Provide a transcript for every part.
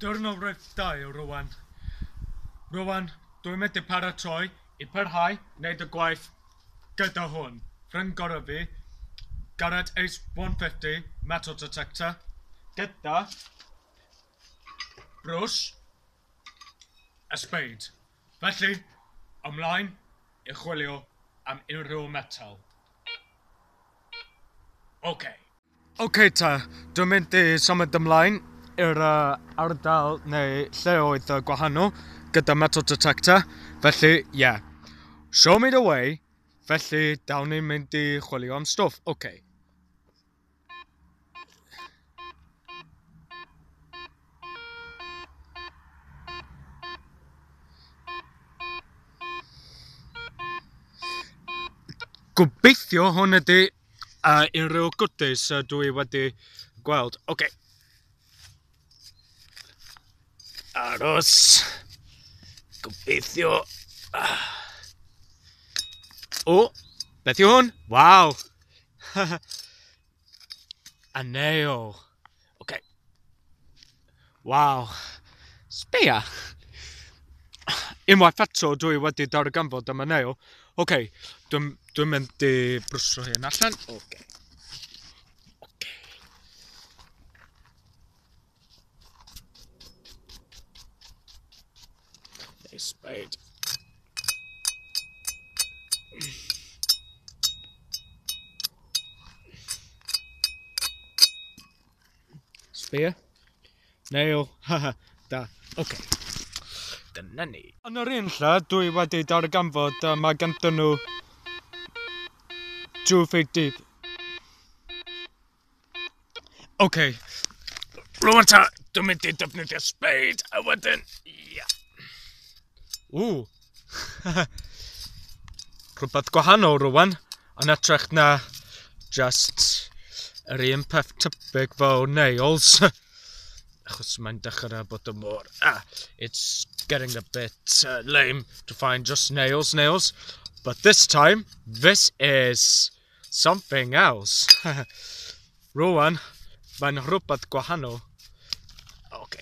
Diwrnod dau rwan. Rwan, dwi'n mynd i paratoi I parhau wneud y gwaith gyda hwn. Ffrind gorau fi, Garrett Ace 150 metal detector, gyda brwsh a spade. Felly, ymlaen I chwilio am unrhyw metal. OK ta, dwi'n mynd I symud ymlaen i'r ardal neu lleoedd gwahanol gyda metal detector. Felly, yeah. Show me the way. Felly, dawn ni'n mynd I chwilio am stwff. OK. Gobeithio hwn ydy unrhyw goodies dwi wedi gweld. OK. Aros. Gobeithio. O, beth yw hwn? Waw. A nail. OK. Waw. Sbia. Unwaith eto dwi wedi darganfod am y nail. OK. Dwi'n mynd I brwsio hyn allan. OK. Spade. Spear. Nail. Haha. Da. OK. Dyna ni. Yn yr un lle, dwi wedi darganfod mae ganddyn nhw 2 feet deep. OK. Rwan ta, dwi'n mynd I defnyddio spade a wedyn, ia. Ww. Rhywbeth gwahanol rwan, yn edrych na just yr un peth typig fel nails. Achos mae'n dechrau bod y mor... it's getting a bit lame to find just nails. But this time, this is something else. Rwan, mae'n rhywbeth gwahanol. OK.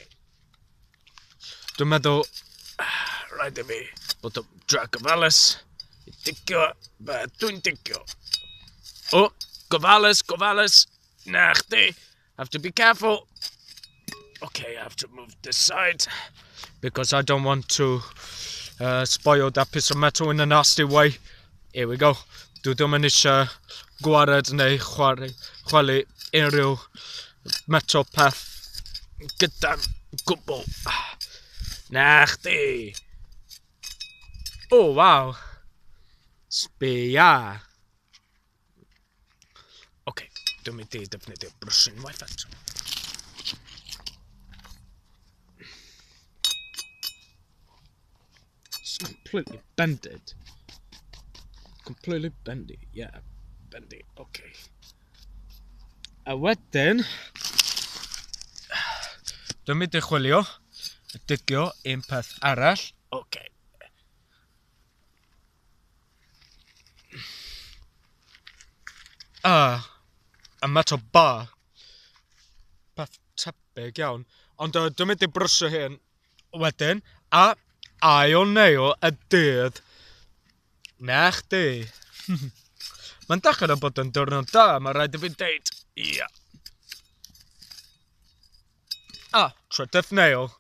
Dwi'n meddwl... Rhaid I fi bod o drag ofalus I digio be dwi'n digio. O, gofalus. Na chdi. Have to be careful. OK, I have to move this side because I don't want to spoil that piece of metal in a nasty way. Here we go. Dwi ddim yn eisiau gwared neu chwalu unrhyw metal peth gyda'n gwbl. Na chdi. Oh, wow. Sbia. OK, dwi'n mynd I defnyddio brwsh unwaith eto. It's completely bended. Completely bendy, yeah. Bendy, OK. A wedyn, dwi'n mynd I chwilio, digio un peth arall. OK. A metal bar. Peth tebyg iawn. Ond dwi'n mynd I brwsio hyn wedyn. A ail nail y dydd. Na chdi. Mae'n dechrau bod yn diwrnod da, mae rhaid I fi deud. Ia. Trydydd nail.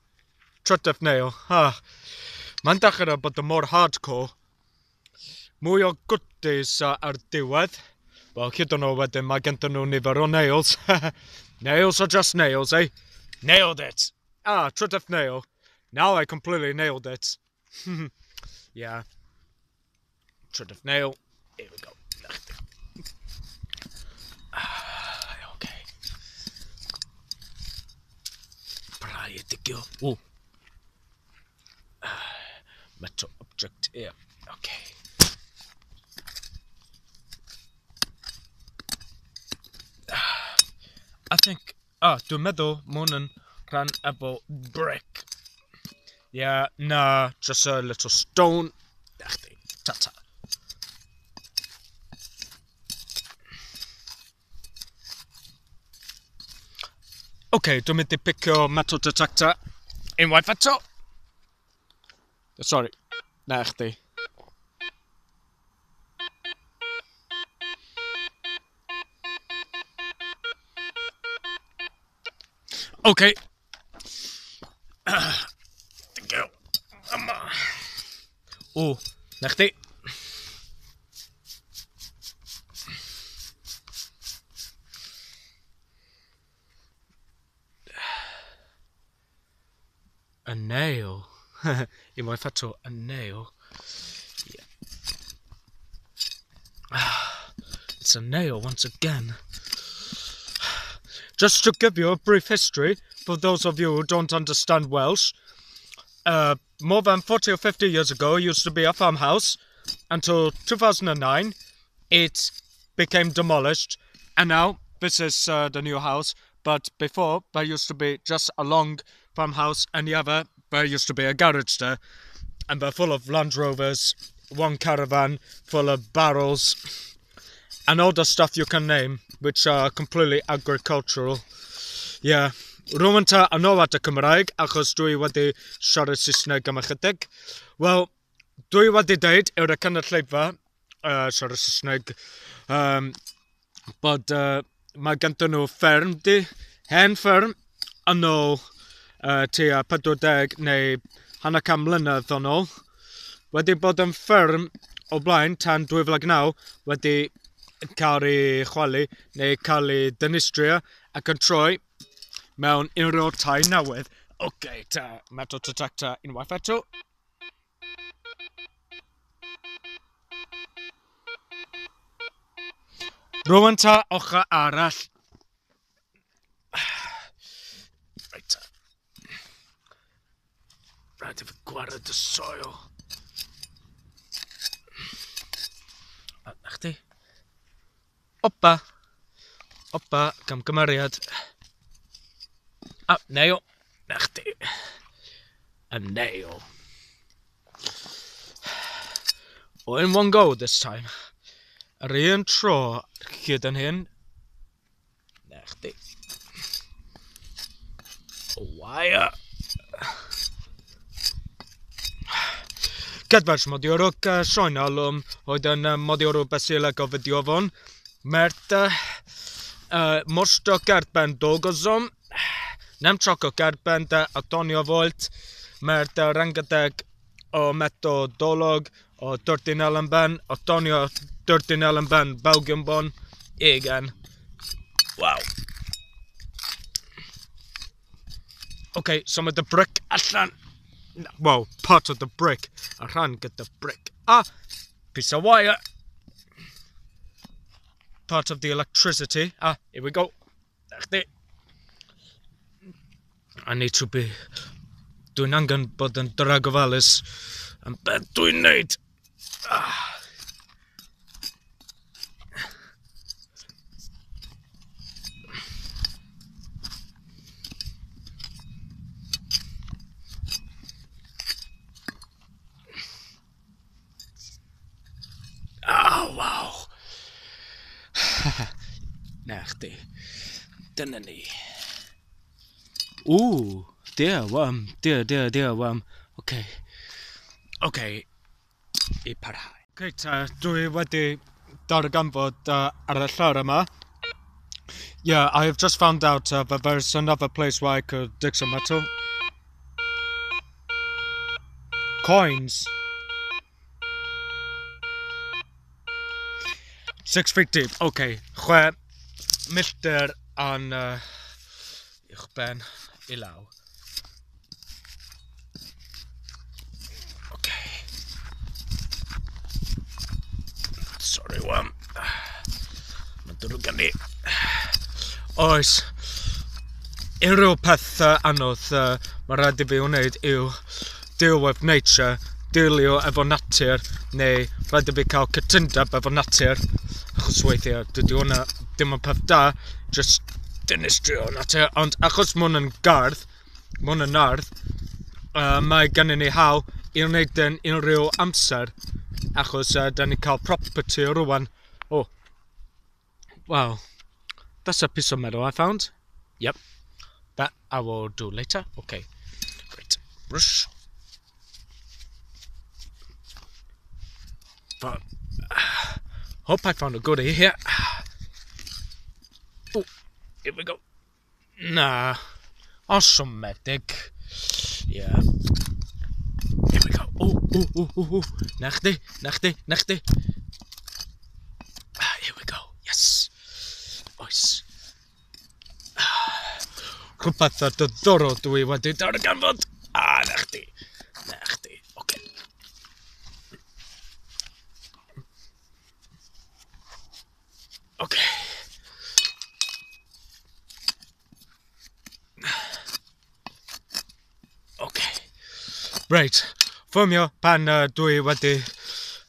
Mae'n dechrau bod yn mor hardcore. Mwy o goodies ar diwedd. Wel, hyd yn oed wedyn, mae gandyn nhw nifer o nails. Nails are just nails, eh? Nailed it. Trydydd nail. Now I completely nailed it. Yeah. Trydydd nail. Here we go. OK. Brau I digio. Ooh. Metal object here. OK. I think... dwi'n meddwl mae hwn yn rhan efo brick. Yeah, nah, just a little stone. Ta-ta. OK, dwi'n mynd I picio metal detector Unwaith eto. Sorry. Na chdi. Okay. Thank you. O, na chdi. A nail. Unwaith eto, a nail. Yeah. It's a nail once again. Just to give you a brief history, for those of you who don't understand Welsh, more than 40 or 50 years ago, it used to be a farmhouse. Until 2009, it became demolished, and now this is the new house. But before, there used to be just a long farmhouse, and the other, there used to be a garage there, and they're full of Land Rovers, one caravan full of barrels, and all the stuff you can name, which are completely agricultural. Yeah. Rwy'n ta ano at y Cymraeg, achos dwi wedi siarad Saesneg am ychydig. Wel, dwi wedi deud yw'r cynulleidfa, siarad Saesneg, bod mae ganddyn nhw fferm hen fferm yn ôl tua 40 neu hanner cam mlynedd yn ôl. Wedi bod yn fferm o blaen tan 2009 wedi cael ei chwalu neu cael ei dynistrio ac yn troi mewn unrhyw tai newydd. Okay, ta, meto ta tracta unwaith eto. Rwy'n ta ochr arall. Right. Rhaid I fi gwared y soil. Na chdi. Opa. Opa, camgymeriad. Nail. Na chdi. A nail. All in one go this time. Yr un tro hyd yn hyn. Na chdi. A wire. Gedfers modiorwg Sioen alwm oedd yn modiorwg besileg o fideo fon. Mert morsto gerben dogozom. Nem csak a kertben, de a Tonja volt, mert rengeteg a metó dolog a történelemben, a Tonja történelemben, Belgiumban, igen. Wow. Okay, some of the brick allan. Well, part of the brick. Allan get the brick. Piece of wire. Part of the electricity. Here we go. I need to be... Dwi'n angen bod yn drag ofalus am beth dwi'n neud. Wow. Na chdi. Dyna ni. Ooh, dear worm. Okay. I parhau. Okay, ta, dwi wedi darganfod ar y llawr yma. Yeah, I have just found out that there's another place where I could dig some metal. Coins. 6 feet deep. Okay, 6 milltir an uwch ben I law. Okay. Sorry, worm. Mae'n drwg gan I. Oes. Unrhyw peth anodd mae rhaid I fi wneud yw deal with nature, dealio efo natur, neu rhaid I fi cael cytundeb efo natur. Achos weithiau, dydy hwnna dim yn peth da, just dynistrio natur, ond achos mae hwn yn gardd, mae hwn yn ardd, mae gen I ni hawl I wneud yn unrhyw amser, achos da ni cael property rwan. Oh, wow, that's a piece of metal I found. Yep, that I will do later. Okay, great. brush. But hope I found a goodie here. Oh, here we go. Nah, automatic. Yeah. Here we go. Oh. Nachdi. Here we go. Yes. Oes. Rhywbeth diddorol dwi wedi darganfod. Nachdi. Okay. Okay. Okay. Right. Ffilmio pan dwi wedi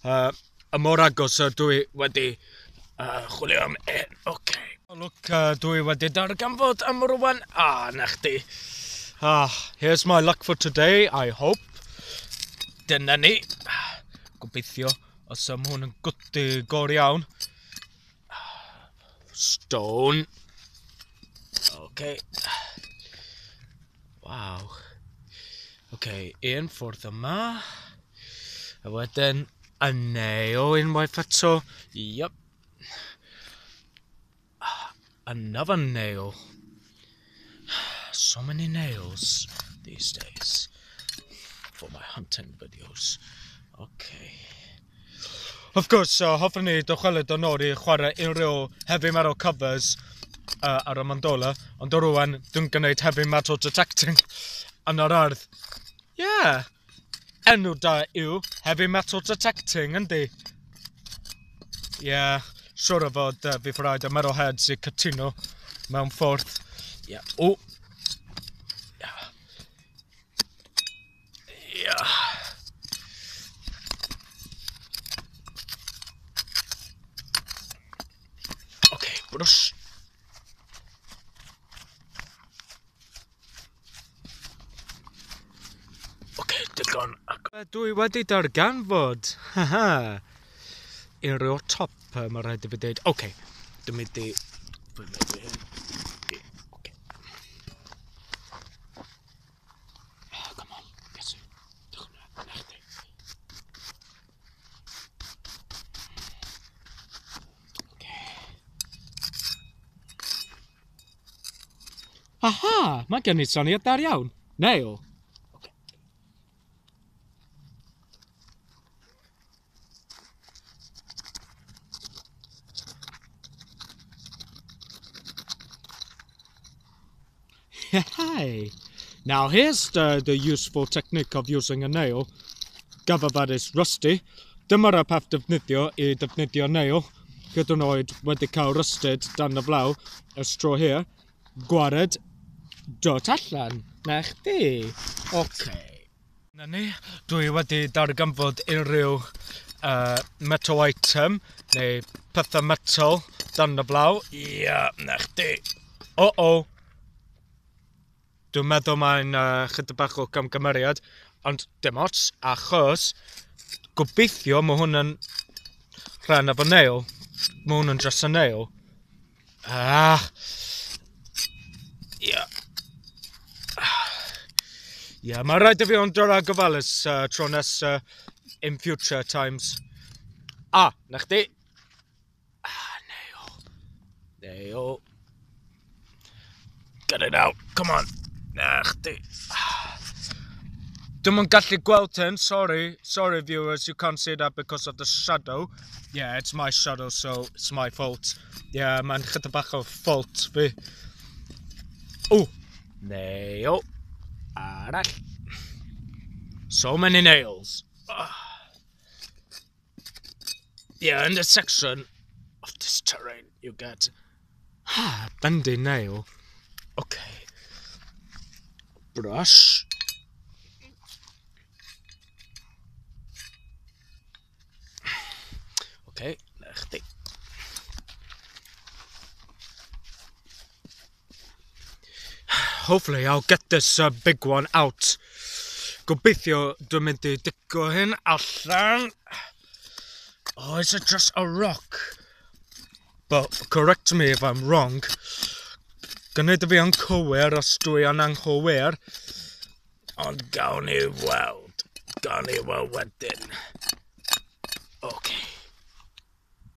y mor agos dwi wedi chwilio am Okay. Look, dwi wedi darganfod am rwan. Nachdi. Here's my luck for today, I hope. Dyna ni. Gobeithio os am hwn yn gwti gor iawn. Stone. Okay. Wow. Okay, un ffordd yma. A wedyn a nail unwaith eto. Yup. Another nail. So many nails these days for my hunting videos. Okay. Of course, hoffwn ni dychwelyd o nôl i chwarae unrhyw heavy metal covers ar y Mandola, ond o rwan dwi'n gwneud heavy metal detecting yn yr ardd. Yeah, enw da yw heavy metal detecting, yndi? Yeah, siwr o fod fi rhaid y metalheads i cytuno mewn ffordd. Yeah, Yeah. Okay, brush. Okay, digon. Dwi wedi darganfod. Haha. Unrhyw top mae rhaid i fi dweud. Okay, dwi'n mynd i... Okay. Come on, yes. Aha, mae gen i syniad dar iawn. Nail. Okay. Hey. Now here's the useful technique of using a nail. Gafafad is rusty. Dyma'r path defnyddio I defnyddio nail. Gyda'n oed wedi cael rusted dan y flaw. Y straw here. Gwared. Dod allan. Na chdi. Okay. Na ni. Dwi wedi darganfod unrhyw metal item neu pethau metal dan y flaw. Ia, na chdi. Dwi'n meddwl mae'n chydig bach o gamgymeriad, ond dim ots, achos gobeithio mae hwn yn rhan efo nail. Mae hwn yn just a nail. Ia, mae rhaid I fi ond dod gofalus tro nes in future times. Na chdi. Nail. Get it out, come on. Na chdi. Dwi'm yn gallu gweld hyn, sorry viewers, you can't see that because of the shadow. Yeah, it's my shadow, so it's my fault. Yeah, mae'n chydig bach o fault fi. Nail. Arall. So many nails. Yeah, in this section of this terrain, you get bendy nail. Okay. Brush. Okay, lechti. Hopefully I'll get this big one out. Gobeithio dwi'n mynd I digo hyn allan. Is it just a rock? But correct me if I'm wrong. Gwneud fi anghywir os dwi yn anghywir. Ond gawn ni weld wedyn.